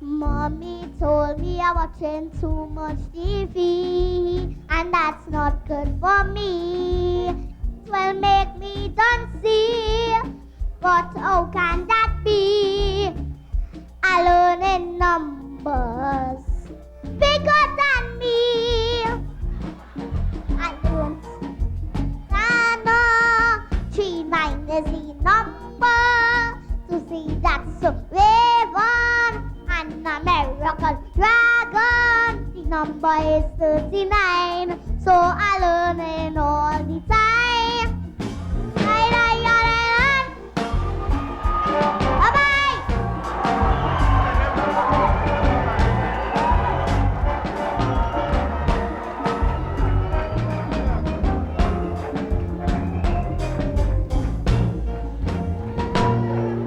Mommy told me I'm watching too much TV, and that's not good for me. It will make me don't see, but how can that be? I learning numbers bigger than me. I don't know 3 minus the number to see that's a raven and American dragon. The number is 39, so I learning all the time. Bye-bye.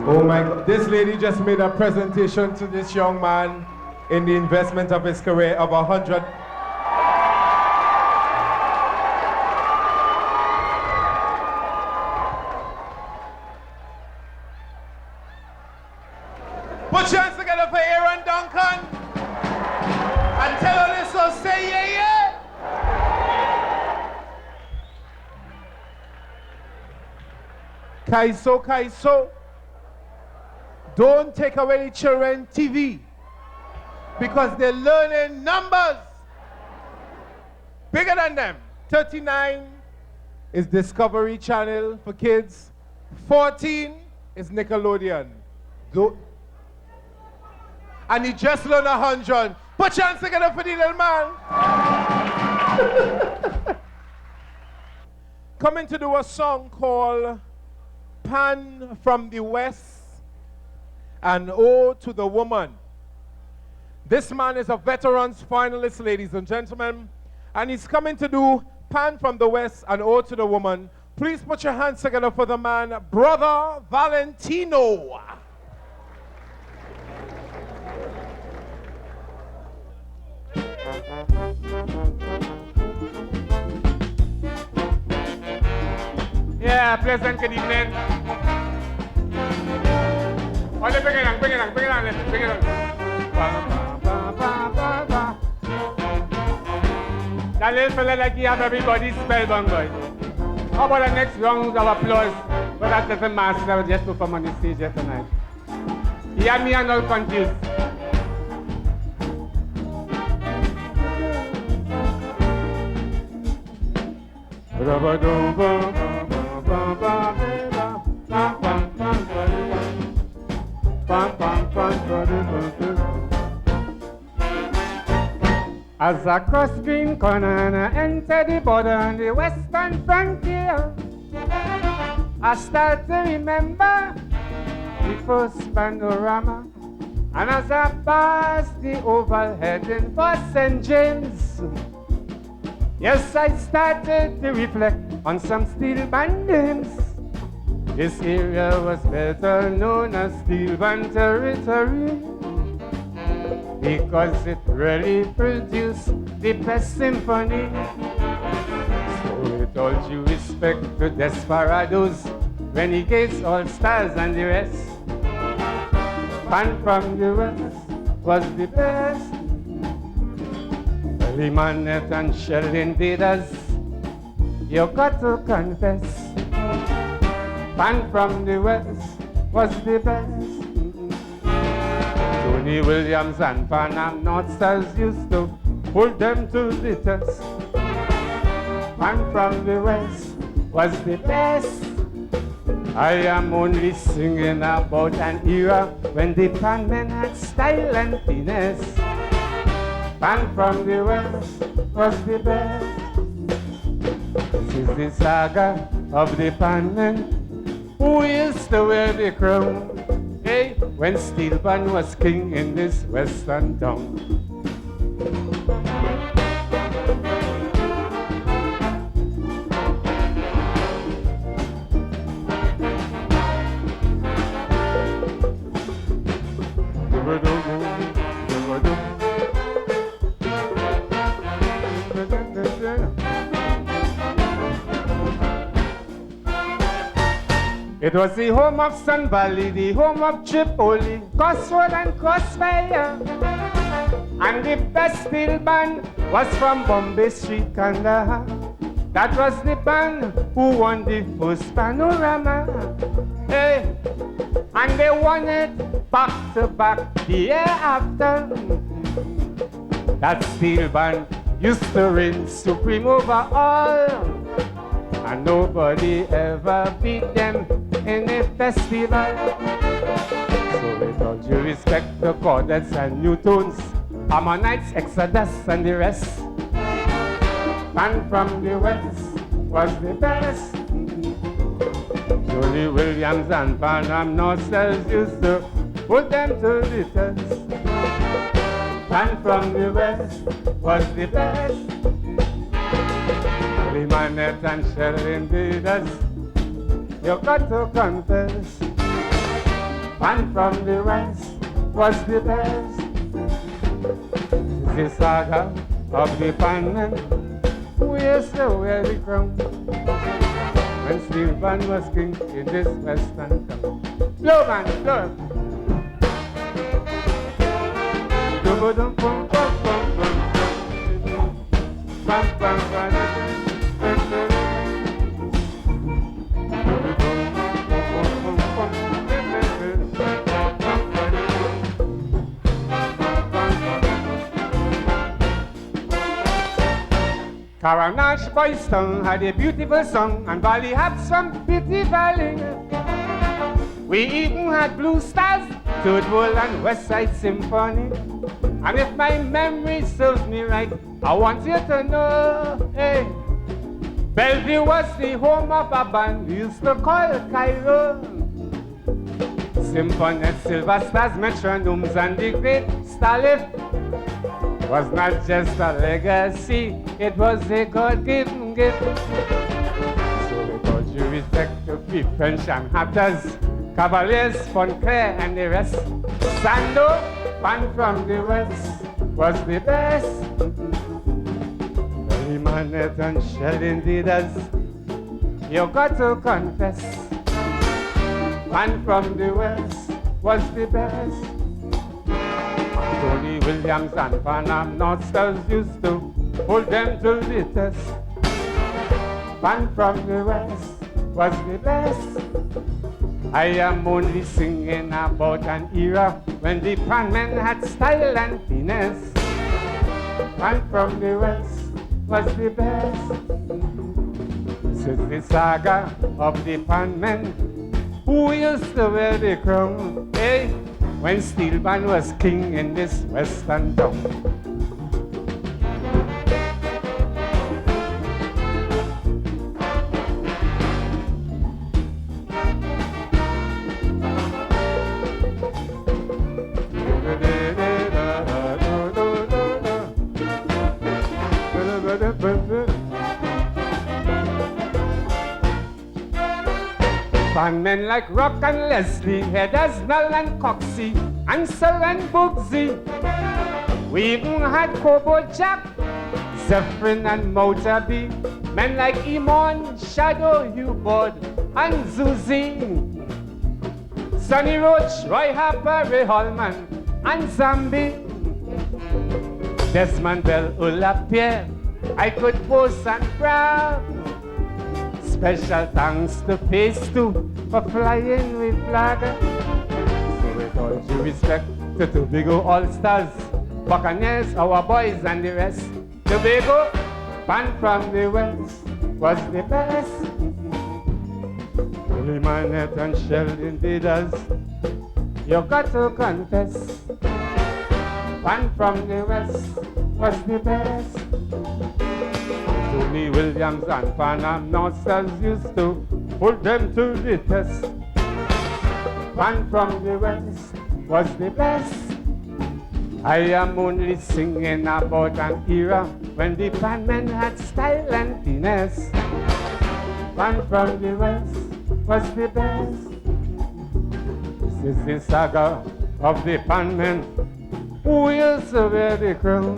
Oh my God, this lady just made a presentation to this young man in the investment of his career of 100. Put your hands together for Aaron Duncan. And tell her this, so say yeah, yeah. Kaiso, Kaiso. Don't take away the children TV because they're learning numbers bigger than them. 39 is Discovery Channel for kids. 14 is Nickelodeon. And he just learned 100. Put your hands together for the little man. Coming to do a song called Pan from the West and Ode to the Woman. This man is a veterans finalist, ladies and gentlemen, and he's coming to do Pan from the West and Ode to the Woman. Please put your hands together for the man, Brother Valentino. Yeah, pleasant good evening. Oh, bring it on, bring it on, bring it on, bring it on. That little fella like he have everybody spellbound, boy. How about the next round of applause for that little master that was just perform on the stage here tonight? He had me and all confused. As I cross Green Corner and I enter the border on the western frontier, I start to remember the first panorama. And as I pass the oval heading for St. James, yes, I started to reflect on some steel band names. This area was better known as Steel Band Territory because it really produced the best symphony. So with all due respect to Desperados, Renegades, All Stars and the rest, Pan from the West was the best. Limanet and Shell Invaders, you got to confess, Pan from the West was the best. Tony Williams and Panam North Stars used to put them to the test. Pan from the West was the best. I am only singing about an era when the pan men had style and finesse. Pan from the West was the best. This is the saga of the pan men who used to wear the crown. Hey, when Steel Band was king in this western town. It was the home of Sun Valley, the home of Tripoli, Crossroad and Crossfire. And the best steel band was from Bombay Street, Kandahar. That was the band who won the first panorama. Hey, and they won it back to back the year after. That steel band used to reign supreme over all, and nobody ever beat them in a festival. So with all due respect to Chordettes and Newtones, Ammonites, Exodus and the rest, and from the west was the best. Johnny Williams and Panam Northers used to put them to the test. And from the west was the best. Limanet and Sheldon Vedas, you got to confess. And from the west was the best. The saga of the Panman, who used to wear the crown when Steel Band was king in this western town. Blow man, blow. Caranash Boys Town had a beautiful song, and Valley had some pretty valley. We even had Blue Stars, Third World and West Side Symphony. And if my memory serves me right, I want you to know, hey, Bellevue was the home of a band we used to call Cairo. Symphonies, Silver Stars, Metronomes, and the great Starlift was not just a legacy, it was a God-given gift. So with all due respect to the French and Hatters, Cavaliers, Fonclair and the rest, Sando, band from the west, was the best. Limanet and Sheldon Vedas, you got to confess. Band from the west was the best. Tony Williams and Panam Northers used to hold them to the test. Band from the west was the best. I am only singing about an era when the Panmen had style and finesse. Band from the west was the best. This is the saga of the Panmen who used to wear the crown. Hey, when Steel Band was king in this western town. Bandmen like Rock and Leslie, Headers, Nell and Coxie, Ansel and Bugsy. We even had Kobo Jack, Zephyrin and Moutabi. Men like Imon, Shadow, Hubord, and Zuzi. Sonny Roach, Roy Harper, Ray Holman, and Zambi. Desmond Bell, Ulla Pierre, I could post and brag. Special thanks to Pace too for flying with flag. So with all due respect to Tobago All-Stars, Buccaneers, our boys and the rest, Tobago, band from the west, was the best. Limanet and Sheldon Vedas, you got to confess. Band from the west was the best. Tony Williams and Panam Northers used to put them to the test. Band from the west was the best. I am only singing about an era when the bandmen had style and finesse. Band from the west was the best. This is the saga of the bandmen who used to wear the crown.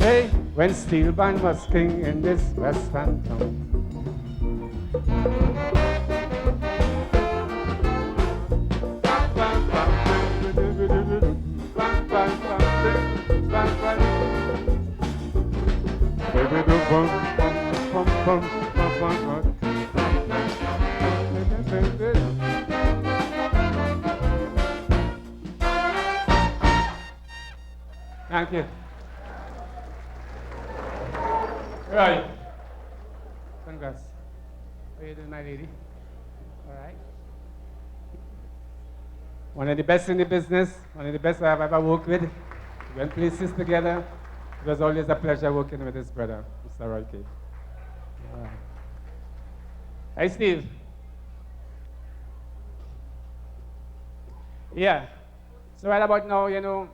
Hey, when Steel Band was king in this western town. Thank you. Right. Congrats. How are you doing, my lady? All right. One of the best in the business, one of the best I've ever worked with. We went places together. It was always a pleasure working with this brother, Mr. Roy K. Hey, Steve. Yeah. So right about now, you know,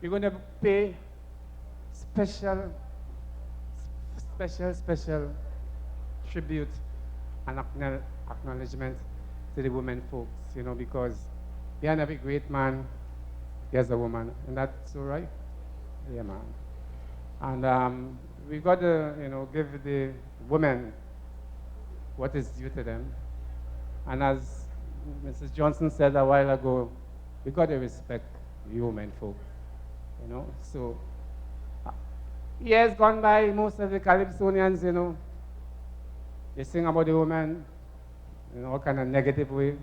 we're going to pay special tribute and acknowledgement to the women folks, you know, because behind every great man, there's a woman, and that's all right? Yeah, man. And we've got to, you know, give the women what is due to them. And as Mrs. Johnson said a while ago, we got to respect the women folk, you know. So, years gone by, most of the Calypsonians, you know, they sing about the woman in all kind of negative way.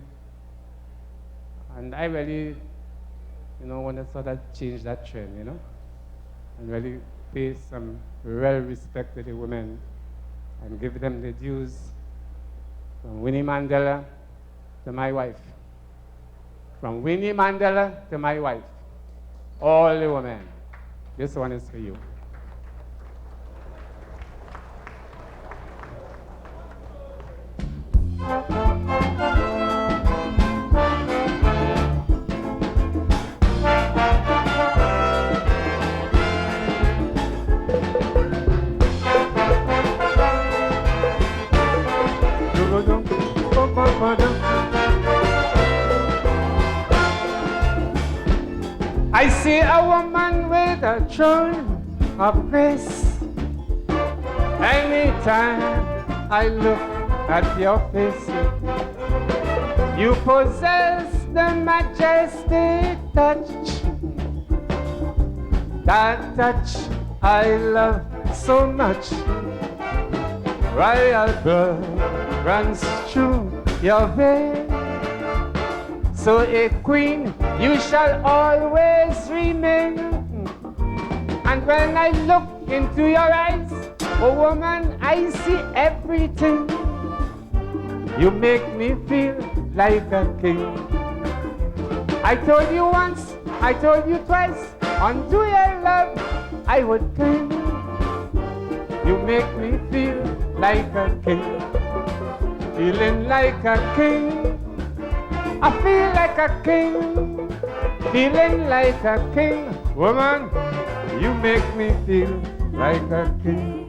And I really, you know, want to sort of change that trend, you know, and really pay some real respect to the women and give them the dues from Winnie Mandela to my wife. From Winnie Mandela to my wife. All the women. This one is for you. I see a woman with a throne of grace. Anytime I look at your face, you possess the majestic touch. That touch I love so much. Royal blood runs through your veins. So a queen you shall always remain. And when I look into your eyes, oh woman, I see everything. You make me feel like a king. I told you once, I told you twice, unto your love I would cling. You make me feel like a king, feeling like a king. I feel like a king, feeling like a king. Woman, you make me feel like a king.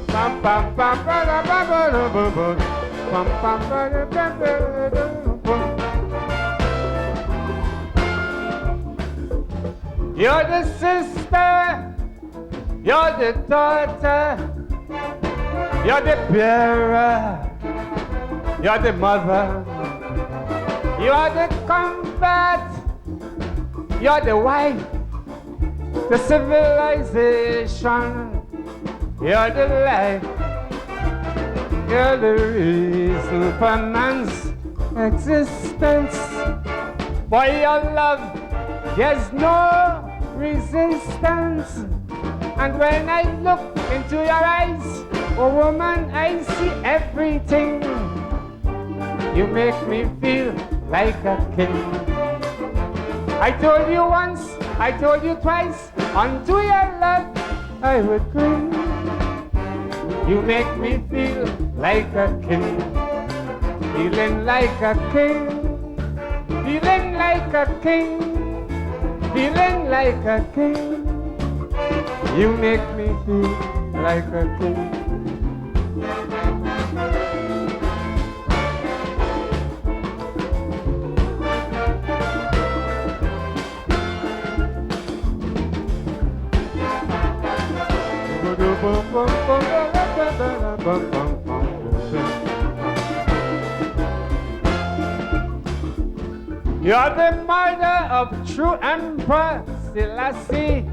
Bam bam bam ba da ba ba da ba ba. Bam bam ba da ba ba da ba. You're the sister, you're the daughter, you're the bearer, you're the mother, you're the comfort, you're the wife, the civilization, you're the life, you're the reason for man's existence. For your love, there's no resistance. And when I look into your eyes, oh woman, I see everything. You make me feel like a king. I told you once, I told you twice, unto your love I would cling. You make me feel like a king, feeling like a king, feeling like a king, feeling like a king. You make me feel like a king. You're the mother of true Emperor Selassie,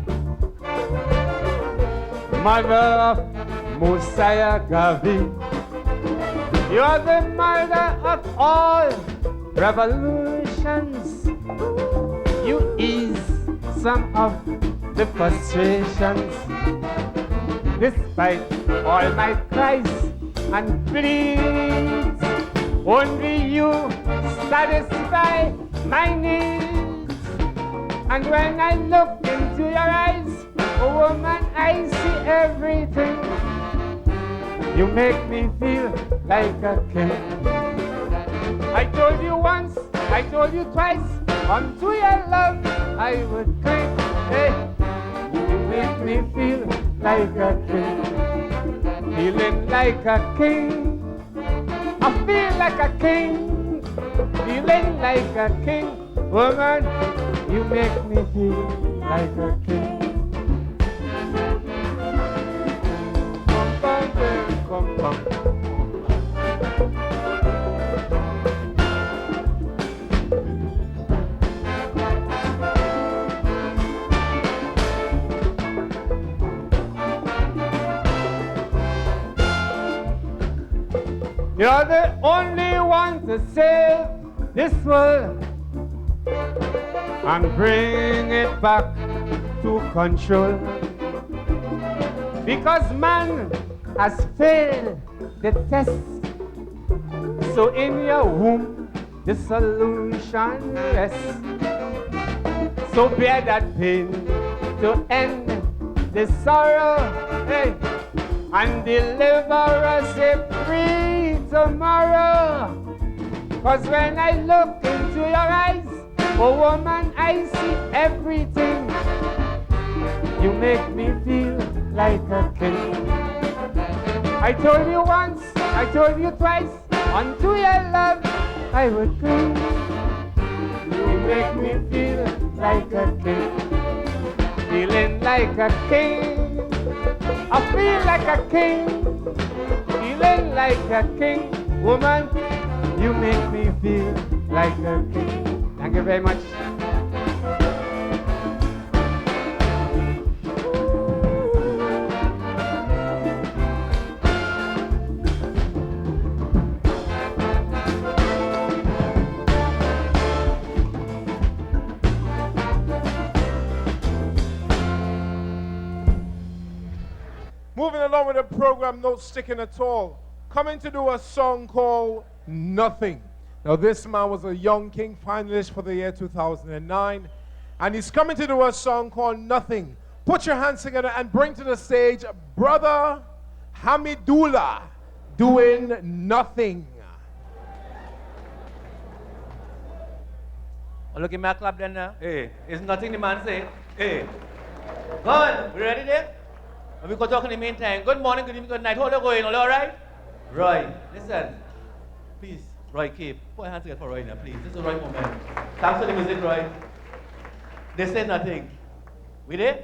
mother of Mosiah Gavi. You're the mother of all revolutions. You ease some of the frustrations. Despite all my cries and pleads, only you satisfy my needs. And when I look into your eyes, oh woman, I see everything. You make me feel like a king. I told you once, I told you twice, unto your love I would cling. Hey, you make me feel like a king. Feeling like a king. I feel like a king. Feeling like a king. Woman, you make me feel like a king. You're the only one to save this world and bring it back to control. Because man has failed the test. So in your womb the solution rests. So bear that pain to end the sorrow, hey, and deliver us free tomorrow. Cause when I look into your eyes, oh woman, I see everything. You make me feel like a king. I told you once, I told you twice, unto your love I would cling. You make me feel like a king. Feeling like a king. I feel like a king. Feeling like a king. Woman, you make me feel like a king. Thank you very much. Moving along with the program, no sticking at all. Coming to do a song called Nothing. Now this man was a Young King finalist for the year 2009. And he's coming to do a song called Nothing. Put your hands together and bring to the stage Brother Hamidullah doing Nothing. Oh, look at my club then now. Hey, it's nothing the man say. Hey. Go on, we ready there? And we go talk in the meantime. Good morning, good evening, good night. How are you going? All right? Roy, listen. Please, Roy, keep. Put your hands together for Roy now, please. This is the right moment. Thanks for the music, Roy. They say nothing. We there?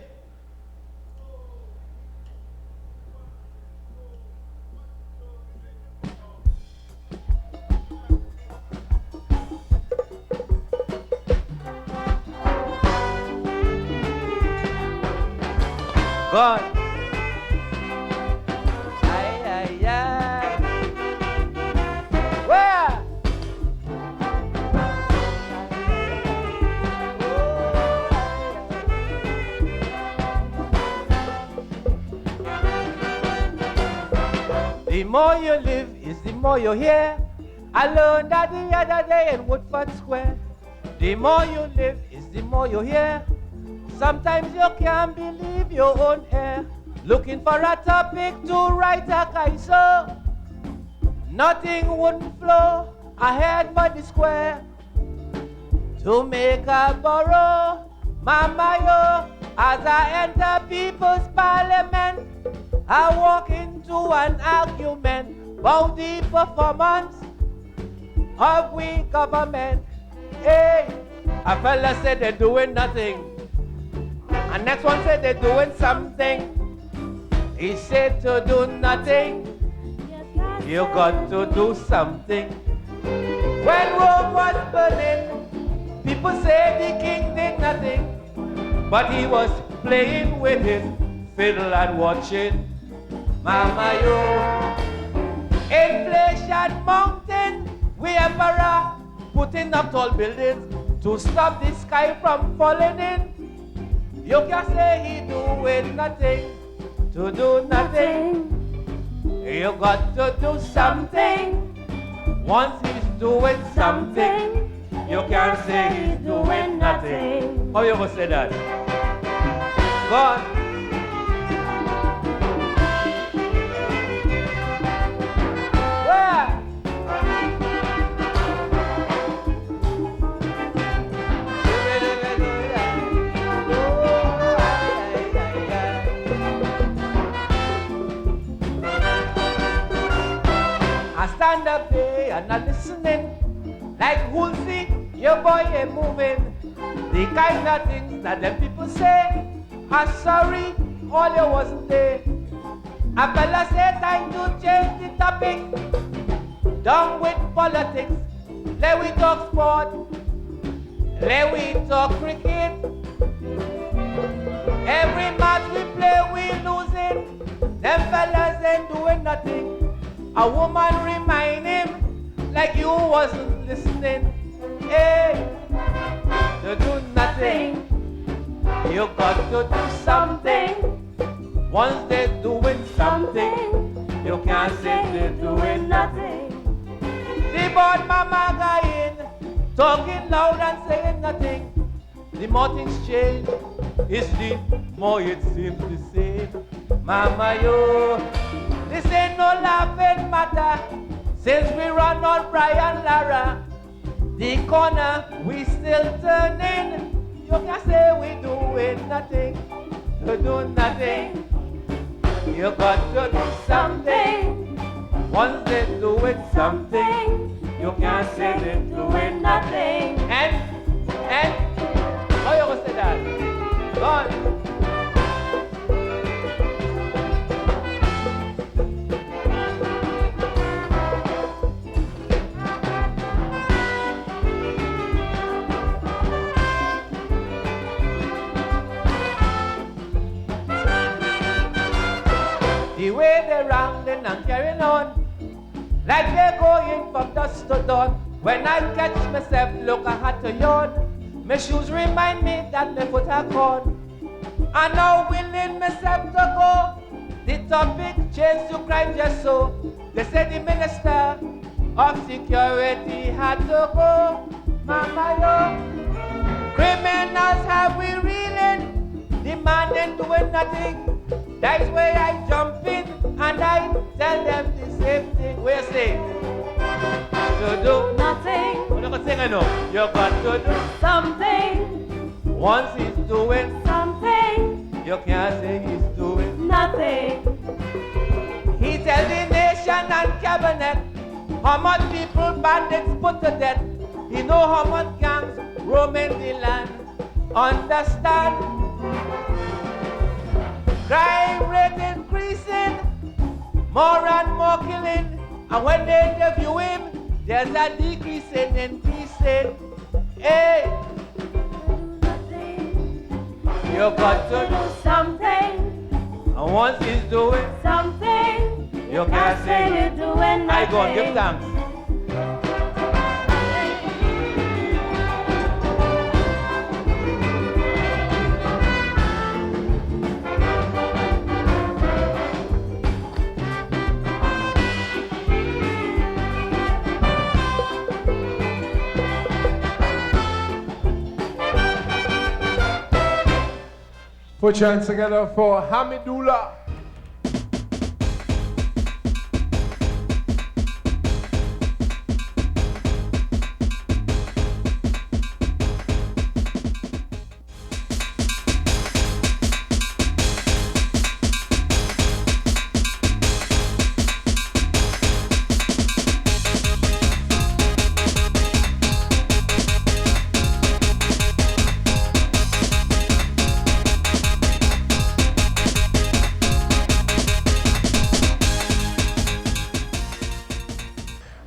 God. Ay, ay, ay. Where? The more you live is the more you hear. I learned that the other day in Woodford Square. The more you live is the more you hear. Sometimes you can't believe your own air. Looking for a topic to write a kaiso. Nothing wouldn't flow ahead but the square. To make a borough, mama yo, as I enter people's parliament, I walk into an argument about the performance of we government. Hey, a fella said they're doing nothing. And next one said they're doing something. He said to do nothing, you got to do something. When Rome was burning, people say the king did nothing, but he was playing with his fiddle and watching Mama, yo. Inflation mountain, we emperor putting up tall buildings to stop the sky from falling in. You can say he doing nothing to do nothing. You got to do something. Once he's doing something, you can't say he's doing nothing. How you gonna say that? Go on. Where? I stand up there and I'm listening, like Woolsey, your boy ain't moving. The kind of things that them people say, I'm sorry, all you wasn't there. A fella said time to change the topic. Done with politics, let we talk sport, let we talk cricket. Every match we play, we losing. Them fellas ain't doing nothing. A woman remind him like you wasn't listening. Hey, to do nothing. You got to do something. Once they're doing something, you can't say they're doing nothing. The board mama guy in, talking loud and saying nothing. The more things change, it's the more it seems the same. Mama, yo, this ain't no laughing matter. Since we run on Brian Lara, the corner we still turning. You can say we doing nothing, to do nothing. You got to do something. Once they're doing something, you can't say they're doing nothing. And, how you gonna say that? Go on. The way they're wrangling and carrying on, like they're going from dusk to dawn. When I catch myself, look, I had to yawn. My shoes remind me that my foot are gone. I'm now willing myself to go. The topic changed to crime just so. They said the minister of security had to go. Mama, yo. Criminals have we reeling. The man ain't doing nothing. That's why I jump in and I tell them the same thing. We're saying to do nothing. We're not gonna sing, I know. You got to do something. Once he's doing something, you can't say he's doing nothing. He tell the nation and cabinet how much people bandits put to death. He know how much gangs roaming the land. Understand? Crime rate increasing, more and more killing. And when they interview him, there's a decrease in increasing. Hey, you got to do something. And once he's doing something, you can't say you're doing nothing. I go and give thanks. Put your hands together for Hamidullah.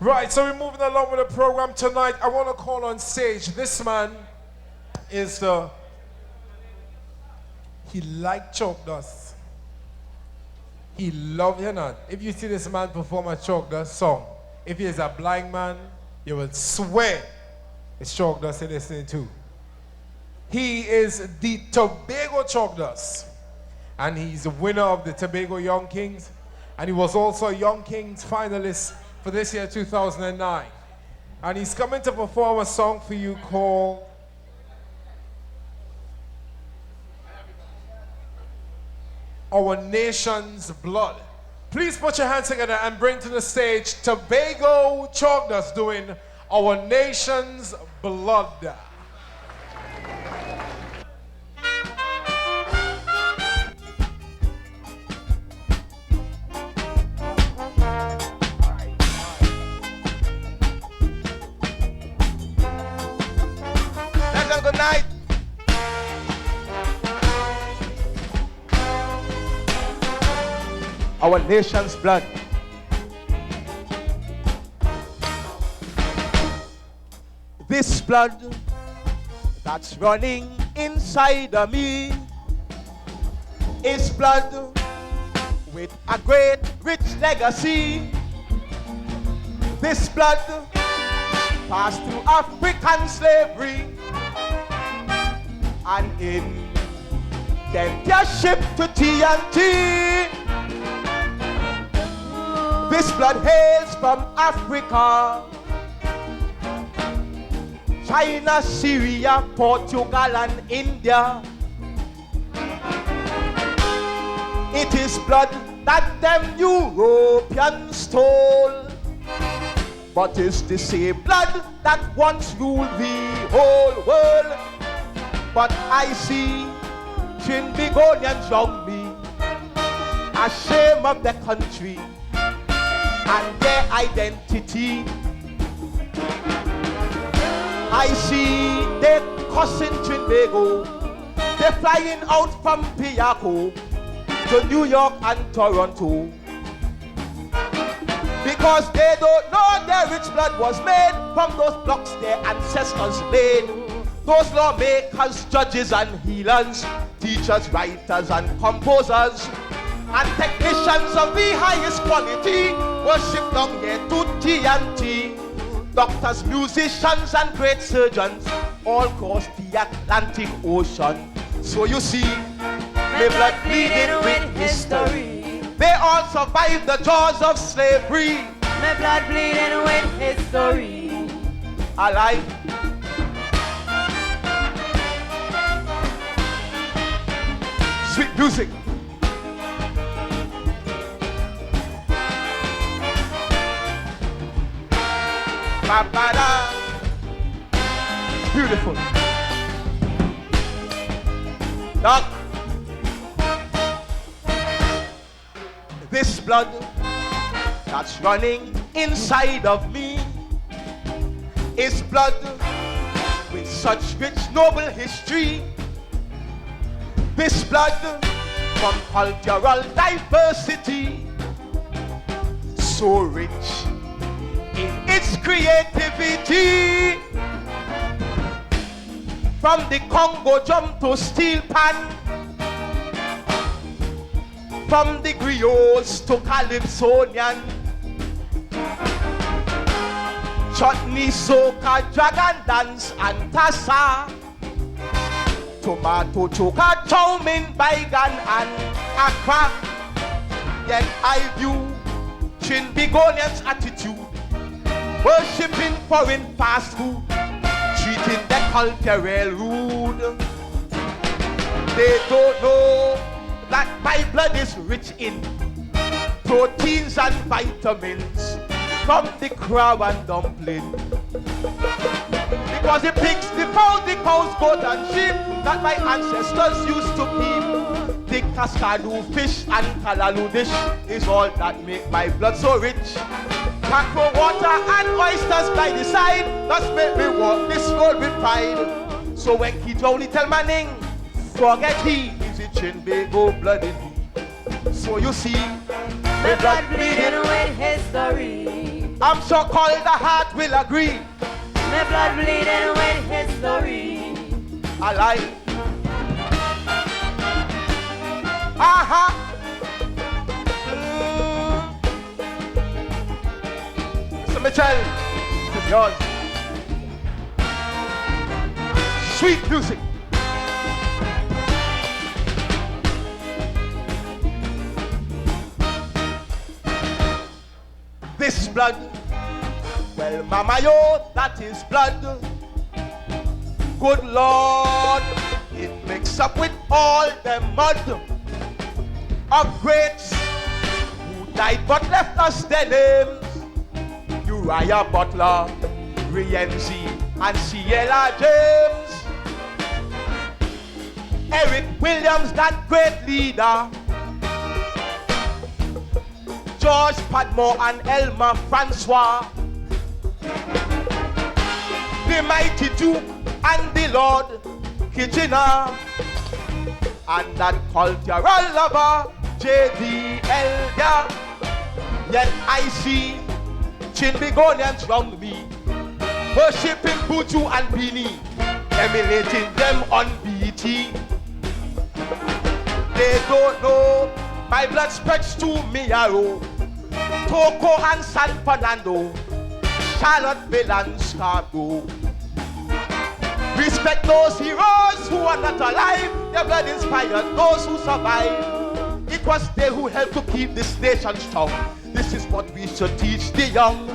Right, so we're moving along with the program tonight. I want to call on stage. This man is he like choke dust. He loved, you know, if you see this man perform a Chogda song, if he is a blind man, you will swear it's Chogdas you're listening to. He is the Tobago Chogdas, and he's the winner of the Tobago Young Kings, and he was also a Young Kings finalist for this year, 2009. And he's coming to perform a song for you called Our Nation's Blood. Please put your hands together and bring to the stage Tobago Chogdas doing Our Nation's Blood. Good night. Our nation's blood. This blood that's running inside of me is blood with a great rich legacy. This blood passed through African slavery and in then their ship to TNT. This blood hails from Africa, China, Syria, Portugal and India. It is blood that them Europeans stole, but it's the same blood that once ruled the whole world. But I see Trinbagonians young me, ashamed of their country and their identity. I see they cussing Trinbago, they're flying out from Piaco to New York and Toronto, because they don't know their rich blood was made from those blocks their ancestors laid. Those lawmakers, judges and healers, teachers, writers and composers, and technicians of the highest quality were shipped down here to TNT. Doctors, musicians and great surgeons all crossed the Atlantic Ocean. So you see, their blood bleeding with history. They all survived the jaws of slavery. My blood bleeding with history. Alive. Sweet music. Ba-ba-da. Beautiful. Doc. This blood that's running inside of me is blood with such rich, noble history. This blood from cultural diversity, so rich in its creativity. From the Congo jump to steel pan, from the griots to calypsonian, chutney, soca, dragon dance and tassa, tomato, choka, chow mein, baigan and accra. Yet I view Trinbagonians' attitude, worshipping foreign fast food, treating the cultural rude. They don't know that my blood is rich in proteins and vitamins from the crab and dumpling. Because the pigs, the cows, goat and sheep that my ancestors used to keep, the cascadu fish and kalalu dish is all that make my blood so rich. Mackerel water and oysters by the side, that's make me walk this road with pride. So when Keith Rowley tell Manning, forget he is a Trinbago blood in me. So you see, My blood bleeding with history. I'm so called the heart will agree. My blood bleeding with history. Alive. Michelle, it's yours. Sweet music. This blood, well, mama, yo, that is blood. Good Lord, it mixed up with all the mud of greats who died but left us their names. Uriah Butler, Rienzi, and Ciela James. Eric Williams, that great leader. George Padmore and Elmer Francois. The mighty Duke and the Lord Kitchener. And that cultural lover, J.D. Elgar. Yet I see Chinbigonians round me, worshipping Buju and Bini, emulating them on BT. They don't know my blood spreads to Miaro, Toco and San Fernando, Charlottesville and Scarborough. Respect those heroes who are not alive. Their blood inspired those who survived. It was they who helped to keep this nation strong. This is what we should teach the young.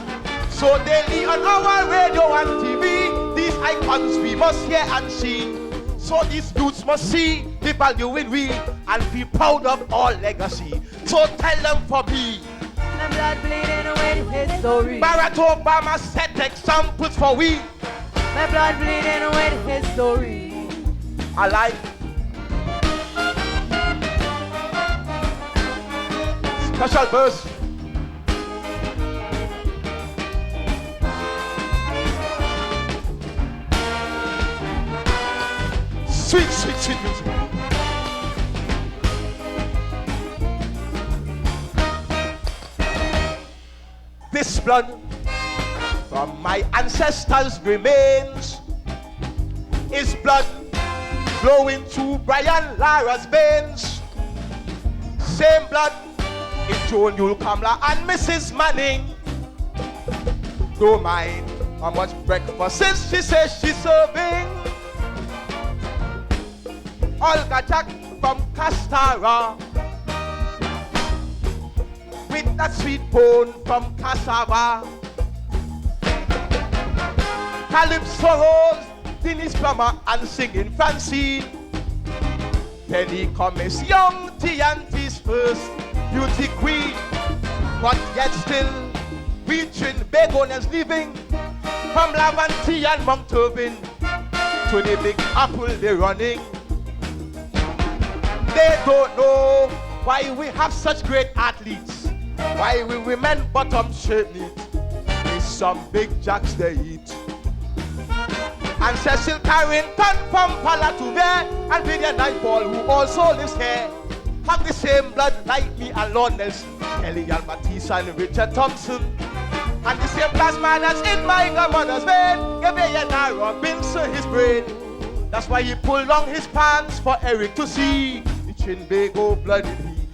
So daily on our radio and TV, these icons we must hear and see. So these youths must see the value in we and be proud of our legacy. So tell them for me. My blood bleeding with history. Barack Obama set examples for we. My blood bleeding with history. I like special verse. Sweet, sweet, sweet music. This blood from my ancestors remains is blood flowing through Brian Lara's veins. Same blood in Joan Yul Kamla and Mrs. Manning. Don't mind how much breakfast she says she's serving. Olga Jack from Castara, with that sweet bone from cassava. Calypso Rose, Denise Plummer and singing Francine. Penny Commis, young Tianti's first beauty queen. But yet still, reaching Begonia's living from Lavantie and Mount Turbin to the Big Apple they're running. They don't know why we have such great athletes, why we women bottom shirt neat. There's some big jacks they eat. And Cecil Carrington from Palatuve and Vivian Nightfall, who also lives here, have the same blood like me and Lord Nelson, Kelly Ann Matisse and Richard Thompson. And the same plasma that's in my grandmother's vein gave A.N.R. Robinson his brain. That's why he pulled on his pants for Eric to see. The Chinbago blood in he.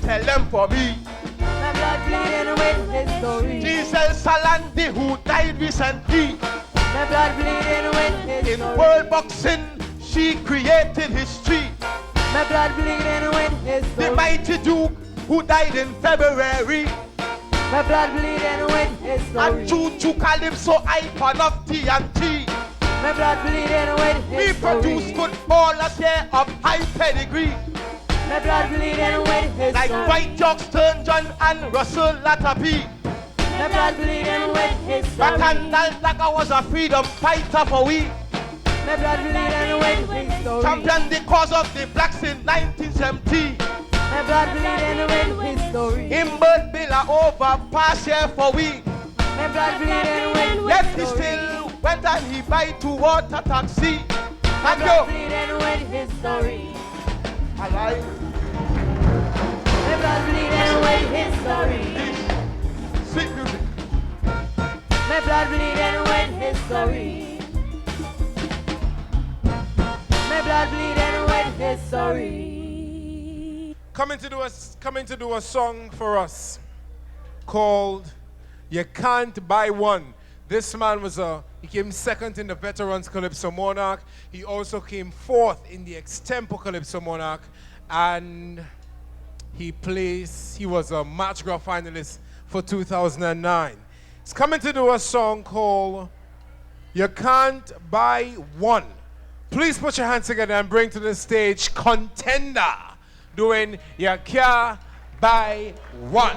Tell them for me. My blood bleeding with history. Giselle Salandi, who died recently. My blood bleeding with history. In world boxing, she created history. My blood bleeding with history. The mighty Duke, who died in February. My blood bleeding with history. And Choo Calypso, icon of TNT. My blood bleeding with We history. produce good ballers here of high pedigree. My blood bleeding with history. Like Dwight York, Sturgeon and Russell Latapi. My blood bleeding with history. Ratandal Dagger was a freedom fighter for we. My blood bleeding with history. Championed the cause of the blacks in 1970. My blood bleeding with history. Imbert Billa overpass here for we. My blood bleeding with Yet he history. still went and he buy to water taxi. My And blood yo, bleeding with history. I like My blood bleeding with history. this sweet music. My blood bleeding with history. My blood bleeding with history. Coming to do a song for us called You Can't Buy One. This man he came second in the Veterans Calypso Monarch. He also came fourth in the Extempo Calypso Monarch. And he was a March Gras finalist for 2009. He's coming to do a song called You Can't Buy One. Please put your hands together and bring to the stage Contender doing You Can't Buy One.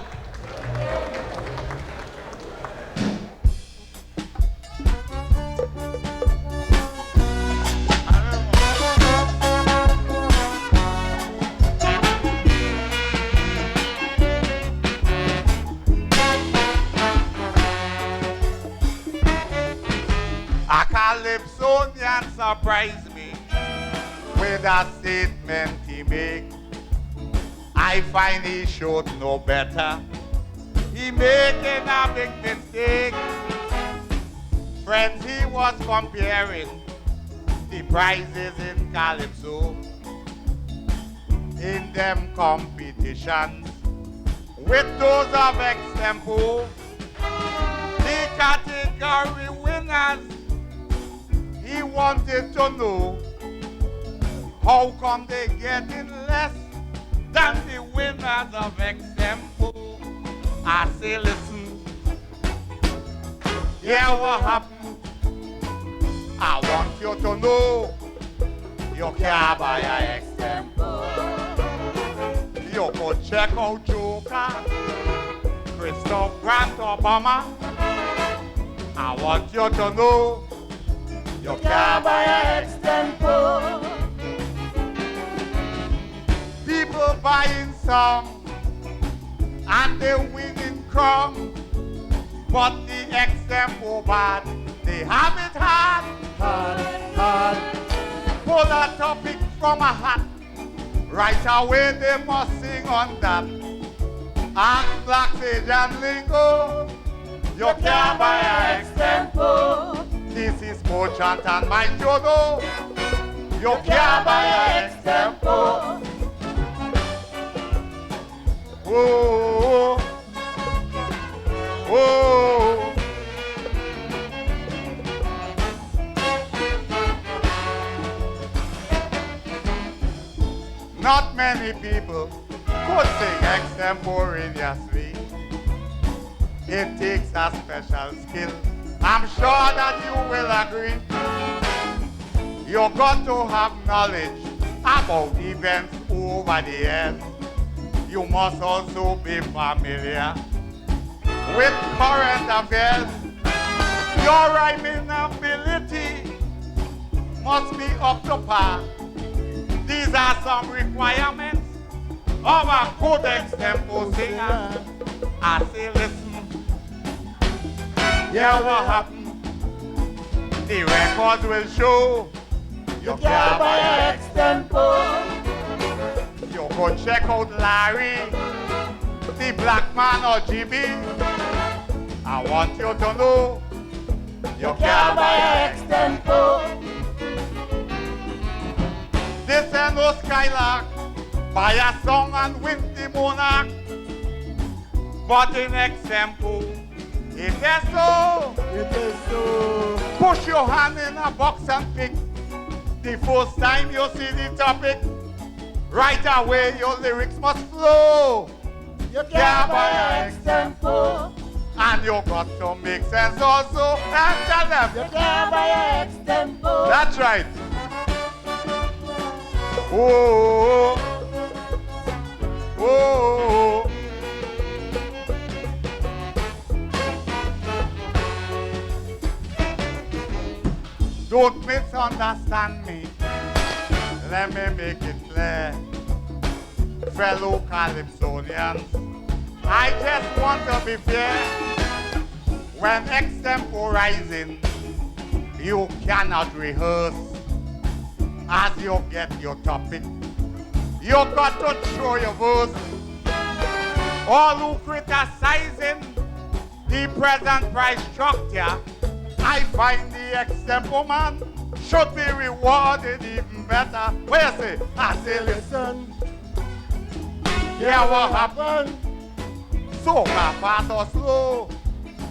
A Calypsonian surprised me with a statement he make. I find he should know better. He making a big mistake. Friends, he was comparing the prizes in Calypso in them competitions with those of Extempo. The category winners, he wanted to know how come they getting less than the winners of Extempo. I say, listen, yeah, what happened? I want you to know you can't buy a Extempo. You could check out Joker, Christoph Grant Obama. I want you to know you can't buy a Extempo. People buying some and they winning crumb, but the Extempo bad, they have it hard. Pull a topic from a hat, right away they must sing on that. Ask Black Sage and Lingo, you can't buy a Extempo. This is Merchant and my Jodo, you can't buy a Extempo. Whoa, whoa. Not many people could sing extemporaneously. It takes a special skill. I'm sure that you will agree. You got to have knowledge about events over the years. You must also be familiar with current affairs. Your rhyming ability must be up to par. These are some requirements of a good Extempo singer. I say, listen, yeah, what happened? The records will show you can't buy a Extempo. You go check out Larry, the black man or GB. I want you to know you can't buy a Extempo. This ain't no Skylark, buy a song and win the Monarch. But in Extempo, it is so. It is so. Push your hand in a box and pick. The first time you see the topic, right away your lyrics must flow. You can't buy a Extempo. And you got to make sense also. And tell them you can't buy a Extempo. That's right. Oh, oh, oh. Don't misunderstand me. Let me make it clear. Fellow Calypsonians, I just want to be fair. When extemporizing, you cannot rehearse as you get your topic. You got to throw your verse. All who criticizing the present price structure, I find the Extempo man should be rewarded even better. Where you say? I say, listen. Yeah, what happened? So fast or slow,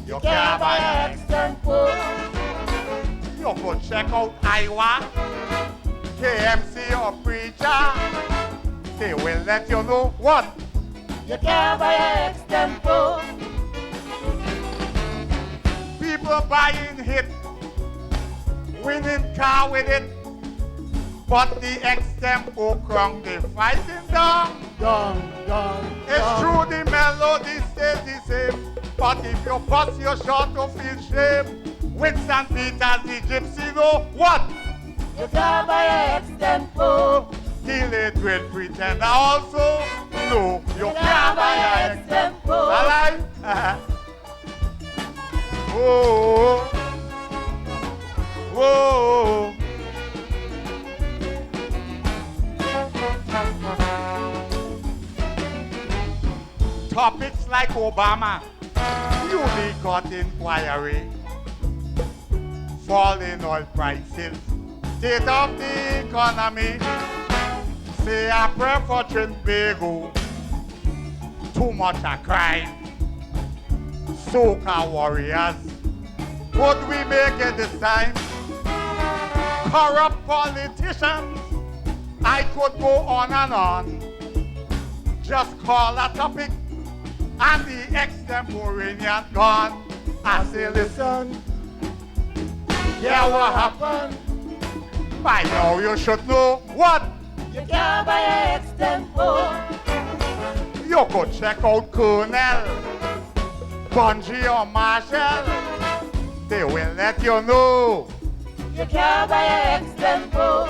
You can't buy an extempo. You could check out Iowa, KMC or Preacher. They will let you know what. You can't buy an extempo. People buying hit, winning car with it, but the extempo crunk they fighting down. It's true the melody stays the same, but if you bust your shot to feel shame, with St. Peter's the gypsy know what? You can't buy an extempo. Deal it with pretender also. No, you can't buy an extempo. Alright? Whoa. Whoa. Topics like Obama, newly got inquiry, falling oil prices, state of the economy, say I pray for Trinbago, too much a crime, soca warriors, would we make it this time? Corrupt politicians, I could go on and on, just call a topic, and the extemporanean gone. I say, listen, yeah, what happened? By now you should know what? You can't buy an extempo. You could check out Colonel, Bungie or Marshall. They will let you know. You can't buy an extempo.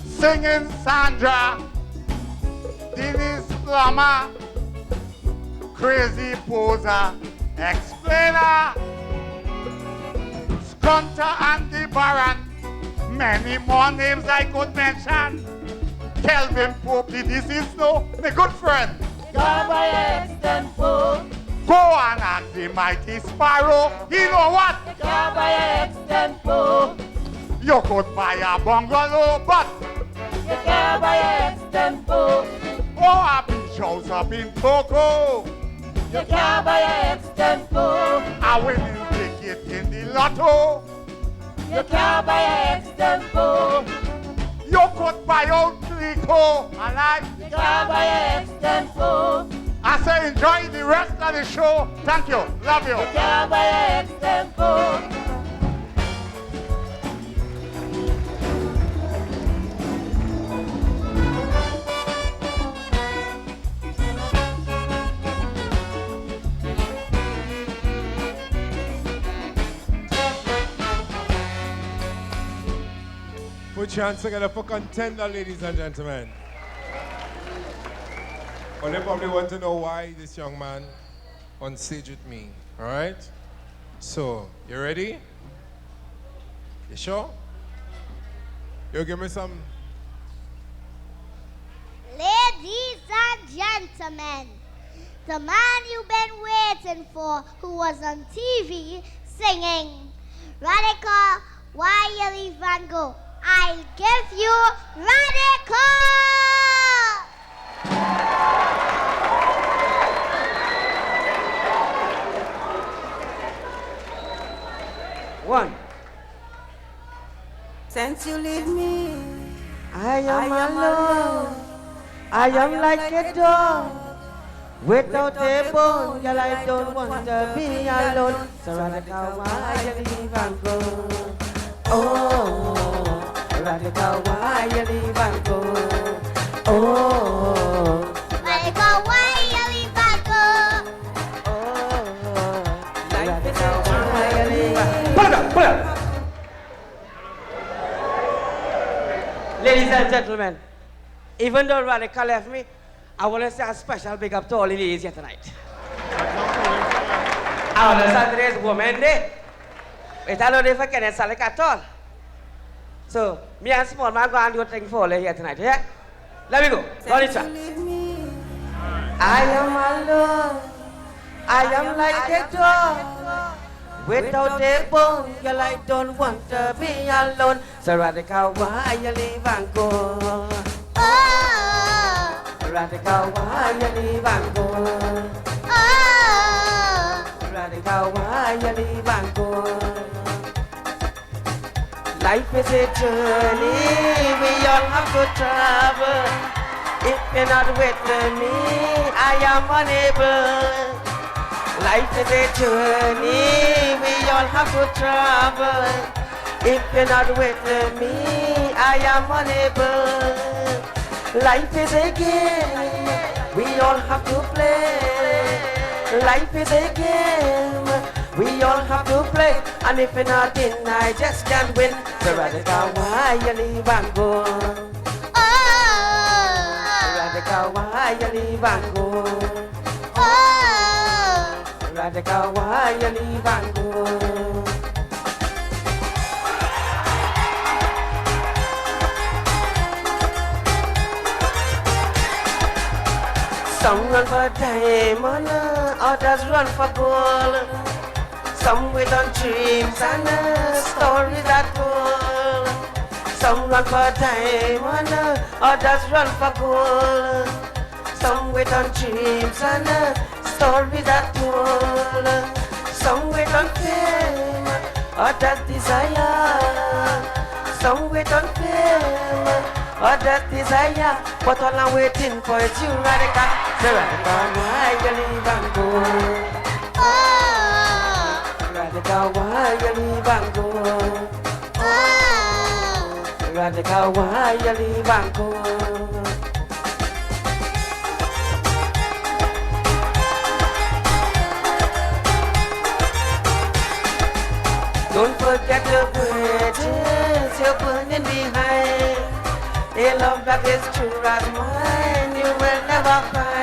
Singing Sandra, Denise Plummer, Crazy Poser, Explainer, Skunter and the Baron, many more names I could mention. Kelvin Pope, the deceased no, my good friend. You can't buy an extempo. Go and ask the mighty Sparrow, you know what? You can't buy an extempo. You could buy a bungalow, but You can't buy an extempo. oh, a beach house up in Togo. You can't buy an extempo. A winning ticket in the lotto. You can't buy an extempo. You could buy out Clico, alright? You can't buy an extempo. I say enjoy the rest of the show. Thank you. Love you. You can't buy an extempo. Put your hands together for Contender, ladies and gentlemen. Well, they probably want to know why this young man on stage with me. All right? So, you ready? You sure? You give me some. Ladies and gentlemen, the man you've been waiting for who was on TV singing Radical, why you leave and go? I'll give you Radical! One. Since you leave me, I am alone. I am like a dog without a bone. Girl, I don't want to be alone. So radical, why you leave and go? Oh, radical, why you leave and go? Oh, Radical, why you leave and go? oh, radical, why you leave and go? Pull it up, pull it up. Ladies and gentlemen, even though Radical left me, I want to say a special big up to all the ladies here tonight. I understand today's Women Day. But I don't know if I can select at all. So, me and Small Man go and do a thing for all here tonight, yeah? Let me go. Roll it, Since you leave me, I am alone. I am like a dog without a bone. Girl, I don't want to be alone. So radical, why you leave and go? Oh, Radical, why you leave and go? oh, Radical, why you leave and go? Life is a journey, we all have to travel. If you're not with me, I am unable. Life is a journey, we all have to travel. If you're not with me, I am unable. Life is a game, we all have to play. Life is a game, we all have to play. And if you're not in, I just can't win. So radical, why you leave and go? Radical, why you leave and go? Radical, why you leave and go? Some run for diamond, others run for gold. Some wait on dreams and stories that told. Some run for diamond, others run for gold. Some wait on dreams and stories that told. Some wait on fame, others desire. Some wait on fame, others desire. But all I'm waiting for is you, radical. So radical, why you leave and go? Radical, why you leave and go? Radical, why you leave and go? Don't forget the bridges you're burning behind. A love that is true as mine, you will never find.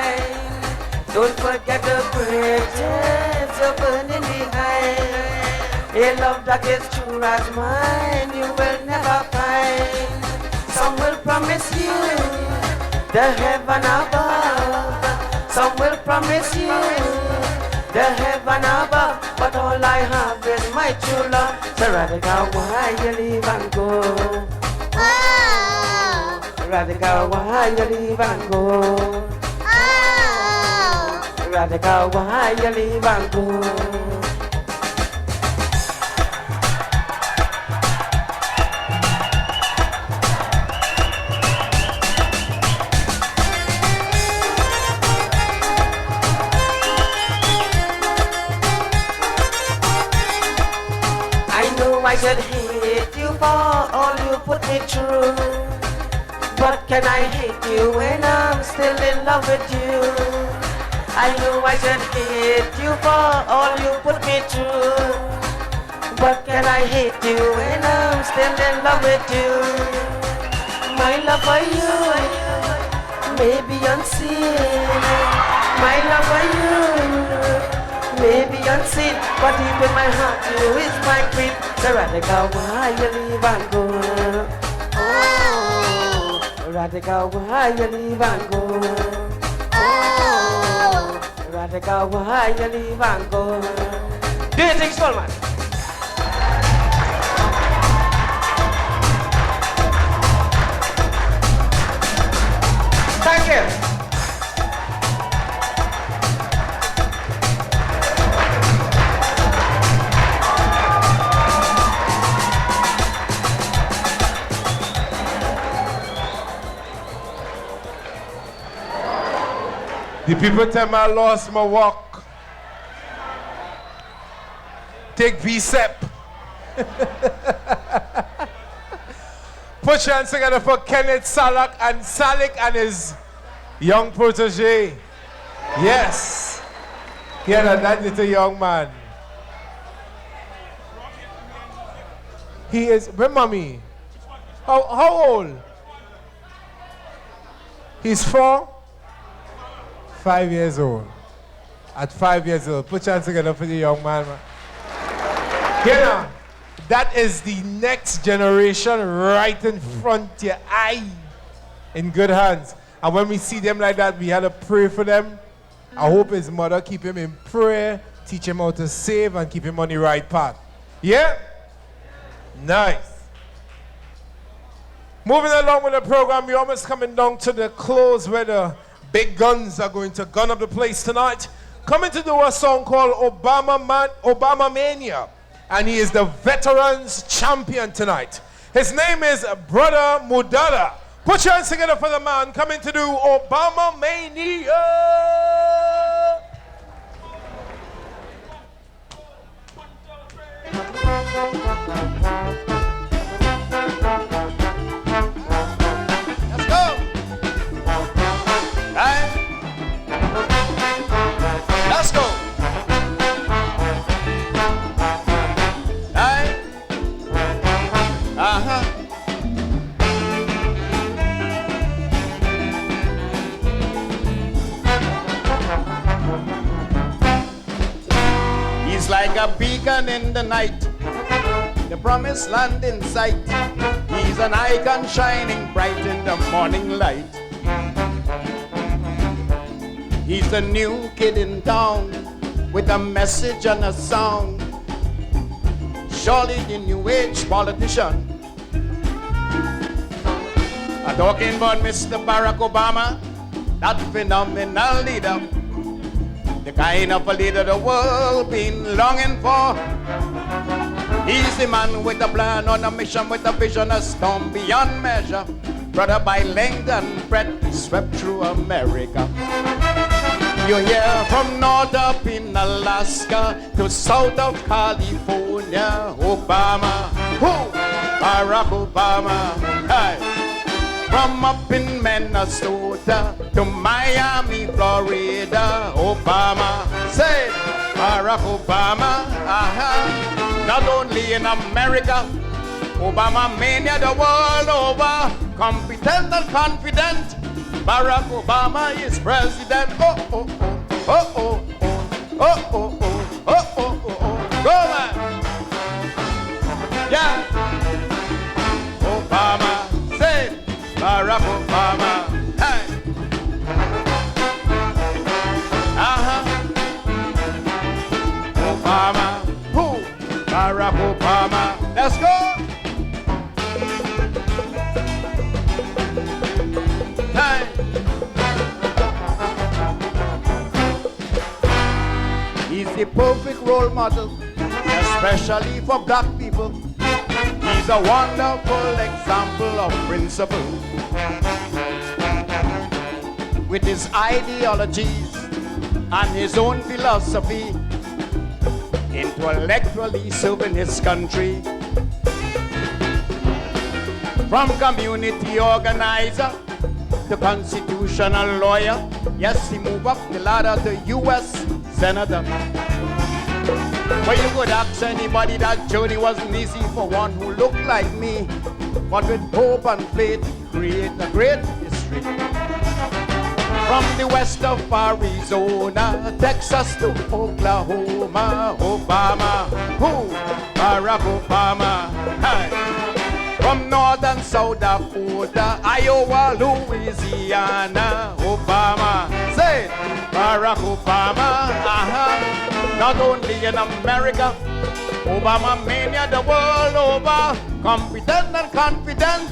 Don't forget the bridges you're burning behind. A love that is true as mine, you will never find. Some will promise you the heaven above. Some will promise you the heaven above. But all I have is my true love. So radical, why you leave and go? Radical, why you leave and go? Radical, why you leave and go? I know I should hate you for all you put me through. But can I hate you when I'm still in love with you? I know I should hate you for all you put me through. But can I hate you when I'm still in love with you? My love for you may be unseen. My love for you may be unseen. But deep in my heart you is my queen. The radical, why you leave and go? Radical, why you leave and go? Radical, why you leave and go? Do you think so, man? Thank you. The people tell me I lost my walk. Take VSEP. Put your hands together for Kenneth Salik and his young protege. Yes. Yeah, that little young man. He is, where mommy? How old? He's 4? 5 years old. At 5 years old. Put your hands together for the young man. You know, that is the next generation right in front of your eye. In good hands. And when we see them like that, we had to pray for them. I hope his mother keep him in prayer, teach him how to save, and keep him on the right path. Yeah? Nice. Moving along with the program, we're almost coming down to the close where the big guns are going to gun up the place tonight. coming to do a song called Obama Mania. And he is the veterans champion tonight. His name is Brother Mudada. Put your hands together for the man coming to do Obama Mania. Let's go. Right. Let's go. Right. Uh-huh. He's like a beacon in the night, the promised land in sight. He's an icon shining bright in the morning light. He's the new kid in town with a message and a sound. Surely the new age politician. I'm talking about Mr. Barack Obama, that phenomenal leader. The kind of a leader the world been longing for. He's the man with a plan on a mission, with a vision, a storm beyond measure. Brother, by length and breadth, he swept through America. You hear from north up in Alaska to south of California. Obama, who? Barack Obama. Hey. From up in Minnesota to Miami, Florida. Obama, say Barack Obama. Not only in America, Obama mania the world over. Competent and confident, Barack Obama is president. Oh, oh, oh, oh, oh, oh, oh, oh, oh, oh, oh, oh, oh. Go, man. Yeah. Obama, say Barack Obama. Hey. Obama. Who? Barack Obama. Let's go. Hey. He's the perfect role model, especially for black people. He's a wonderful example of principle. With his ideologies and his own philosophy, intellectually serving his country. From community organizer to constitutional lawyer, yes, he moved up the ladder to U.S. Senator. But you could ask anybody, that journey wasn't easy for one who looked like me. But with hope and faith, create a great history. From the west of Arizona, Texas to Oklahoma, Obama, who? Barack Obama. Hey. From north and south Dakota, Iowa, Louisiana, Obama. Say, Barack Obama. Not only in America, Obama mania the world over. Competent and confident,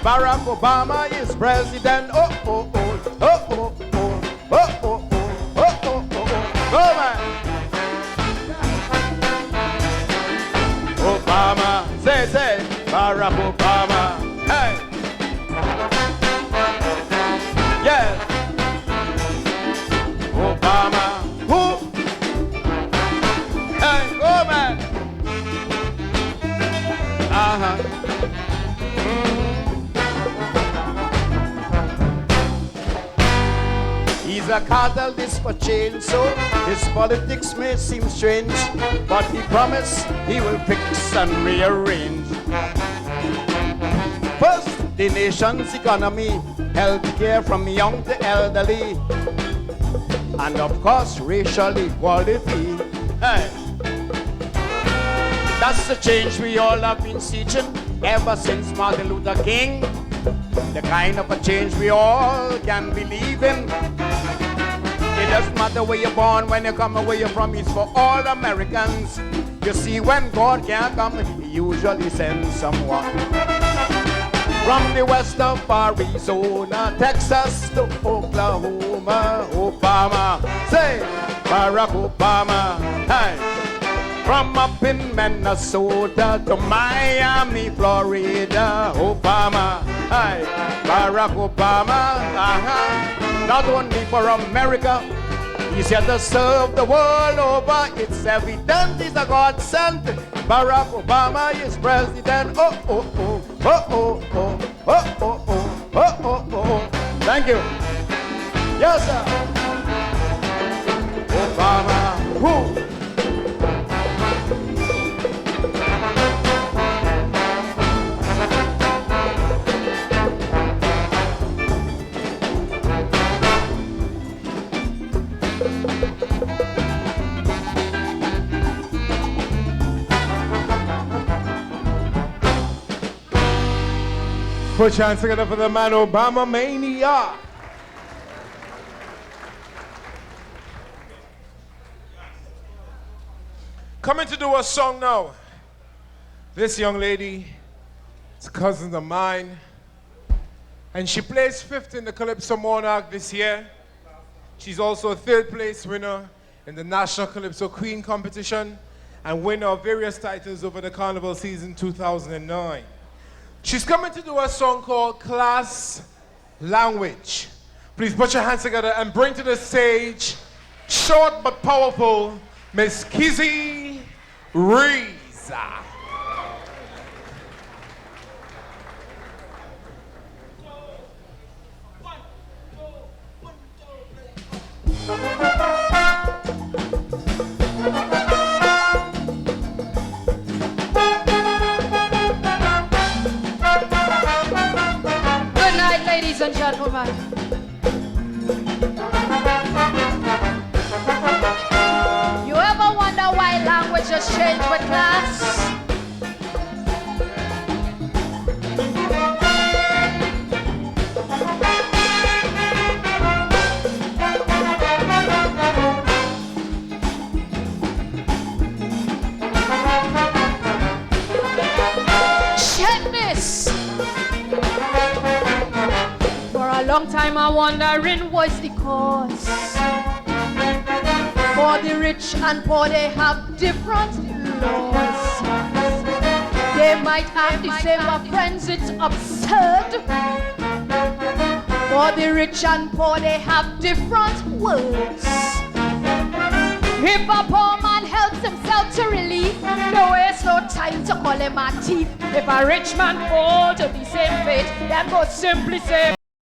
Barack Obama is president. Oh, oh, oh. Oh, oh, oh, oh, oh, oh, oh, oh, oh, go, man. Obama, say, Barack Obama, hey. Yes. Obama, who? Hey, go, man. He's a catalyst for change, so his politics may seem strange, but he promised he will fix and rearrange. First, the nation's economy, health care from young to elderly, and of course, racial equality. Hey. That's the change we all have been seeking ever since Martin Luther King. The kind of a change we all can believe in. It doesn't matter where you're born, when you come and where you're from, it's for all Americans. You see, when God can't come, he usually sends someone. From the west of Arizona, Texas to Oklahoma, Obama, say, Barack Obama. Hey. From up in Minnesota to Miami, Florida, Obama. Hey. Barack Obama. Not only for America, he's here to serve the world over. It's evident he's a God sent. Barack Obama is president. Oh, oh, oh, oh, oh, oh, oh, oh, oh, oh, oh, oh. Thank you. Yes, sir. Obama. Who? Put your hands together for the man Obama Mania. Coming to do a song now. This young lady is a cousin of mine, and she placed 5th in the Calypso Monarch this year. She's also a 3rd place winner in the National Calypso Queen competition and winner of various titles over the Carnival season 2009. She's coming to do a song called Class Language. Please put your hands together and bring to the stage, short but powerful, Miss Kizzy Rees. Ladies and gentlemen, you ever wonder why languages change with class? Check this. A long time I'm wondering what's the cause. For the rich and poor they have different laws. They might have the same but friends, it's absurd. For the rich and poor they have different words. If a poor man helps himself to relief, no waste no time to call him a thief. If a rich man falls to the same fate, then go simply say